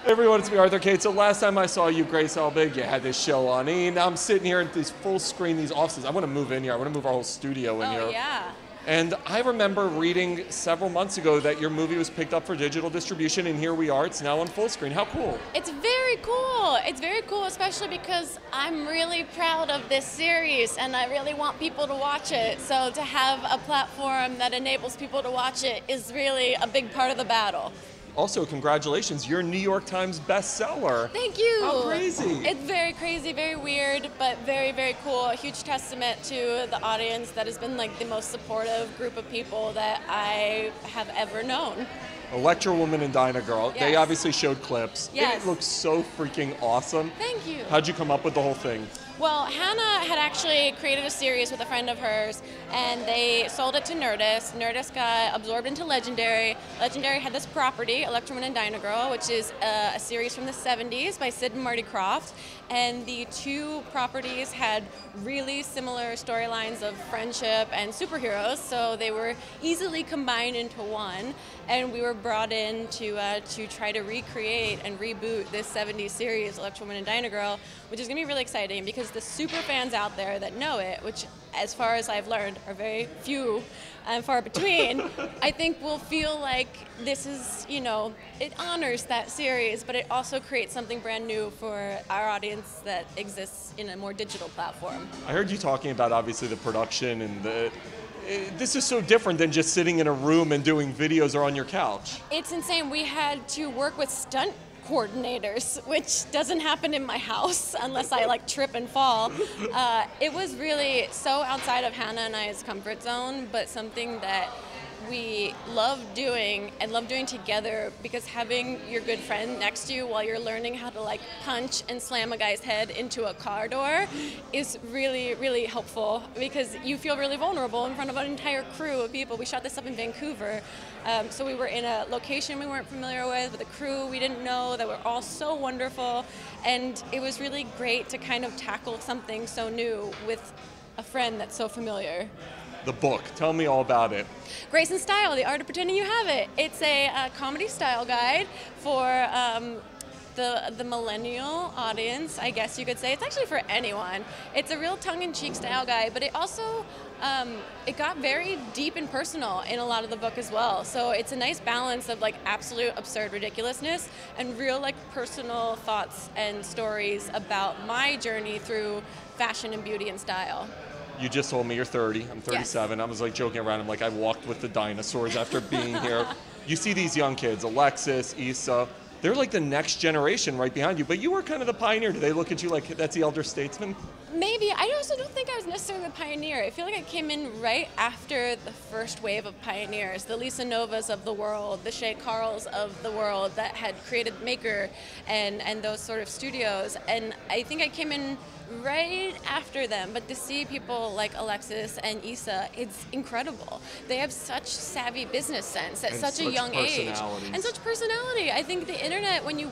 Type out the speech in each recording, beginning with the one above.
Hey everyone, it's me, Arthur Kade. So last time I saw you, Grace Helbig, you had this show on E! Now I'm sitting here in these full screen, these offices. I want to move in here. I want to move our whole studio in here. Oh, yeah. And I remember reading several months ago that your movie was picked up for digital distribution, and here we are. It's now on Fullscreen. How cool. It's very cool. It's very cool, especially because I'm really proud of this series, and I really want people to watch it. So to have a platform that enables people to watch it is really a big part of the battle. Also, congratulations, you're a New York Times bestseller. Thank you. How crazy. It's very crazy, very weird, but very, very cool. A huge testament to the audience that has been like the most supportive group of people that I have ever known. Electra Woman Dyna Girl. Yes. They obviously showed clips. Yes. It looks so freaking awesome. Thank you. How'd you come up with the whole thing? Well, Hannah had actually created a series with a friend of hers, and they sold it to Nerdist. Nerdist got absorbed into Legendary. Legendary had this property, Electra Woman Dyna Girl, which is a series from the 70s by Sid and Marty Krofft. And the two properties had really similar storylines of friendship and superheroes, so they were easily combined into one. And we were brought in to try to recreate and reboot this 70s series, Electra Woman Dyna Girl, which is going to be really exciting because the super fans out there that know it, which as far as I've learned are very few and far between, I think will feel like this is, you know, it honors that series, but it also creates something brand new for our audience that exists in a more digital platform. I heard you talking about obviously the production and this is so different than just sitting in a room and doing videos or on your couch. It's insane. We had to work with stunt coordinators, which doesn't happen in my house unless I like trip and fall. It was really so outside of Hannah and I's comfort zone, but something that we love doing and love doing together, because having your good friend next to you while you're learning how to like punch and slam a guy's head into a car door is really, really helpful, because you feel really vulnerable in front of an entire crew of people. We shot this up in Vancouver, so we were in a location we weren't familiar with a crew we didn't know that were all so wonderful, and it was really great to kind of tackle something so new with a friend that's so familiar. The book, tell me all about it. Grace and Style, The Art of Pretending You Have It. It's a comedy style guide for the millennial audience, I guess you could say. It's actually for anyone. It's a real tongue-in-cheek style guide, but it also, it got very deep and personal in a lot of the book as well. So it's a nice balance of like absolute absurd ridiculousness and real like personal thoughts and stories about my journey through fashion and beauty and style. You just told me you're 30, I'm 37. Yes. I was like joking around, I'm like, I walked with the dinosaurs after being here. You see these young kids, Alexis, Issa, they're like the next generation right behind you, but you were kind of the pioneer. Do they look at you like that's the elder statesman? Maybe. I also don't think I was necessarily the pioneer. I feel like I came in right after the first wave of pioneers, the Lisa Novas of the world, the Shay Carls of the world that had created Maker and those sort of studios. And I think I came in right after them, but to see people like Alexis and Issa, it's incredible. They have such savvy business sense at such a young age. And such personality. I think the internet, when you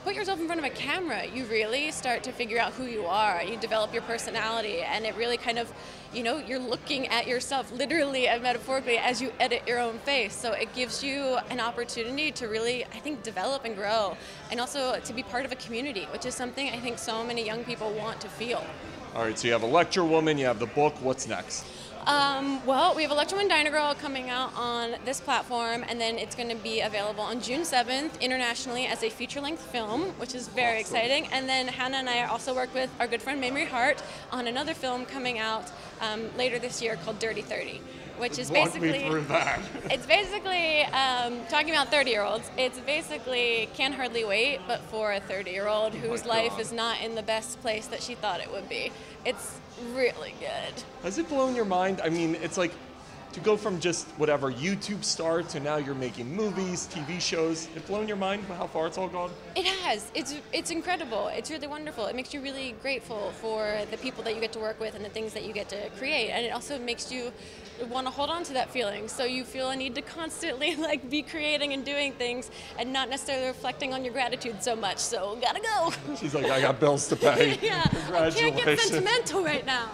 put yourself in front of a camera, you really start to figure out who you are. You develop your personality, and it really kind of, you know, you're looking at yourself literally and metaphorically as you edit your own face. So it gives you an opportunity to really, I think, develop and grow, and also to be part of a community, which is something I think so many young people want to feel. All right, so you have Electra Woman, you have the book. What's next? Well, we have Electra Woman Dyna Girl coming out on this platform, and then it's going to be available on June 7th internationally as a feature-length film, which is very exciting. And then Hannah and I also worked with our good friend Mamrie Hart on another film coming out later this year called Dirty 30. Which is basically, it's basically talking about 30-year-olds. It's basically Can't Hardly Wait, but for a 30-year-old whose life is not in the best place that she thought it would be. It's really good. Has it blown your mind? I mean, it's like to go from just whatever YouTube star to now you're making movies, TV shows. It blown your mind how far it's all gone? It has. It's incredible. It's really wonderful. It makes you really grateful for the people that you get to work with and the things that you get to create. And it also makes you want to hold on to that feeling. So you feel a need to constantly like be creating and doing things and not necessarily reflecting on your gratitude so much. So gotta go. She's like, I got bills to pay. Yeah, I can't get sentimental right now.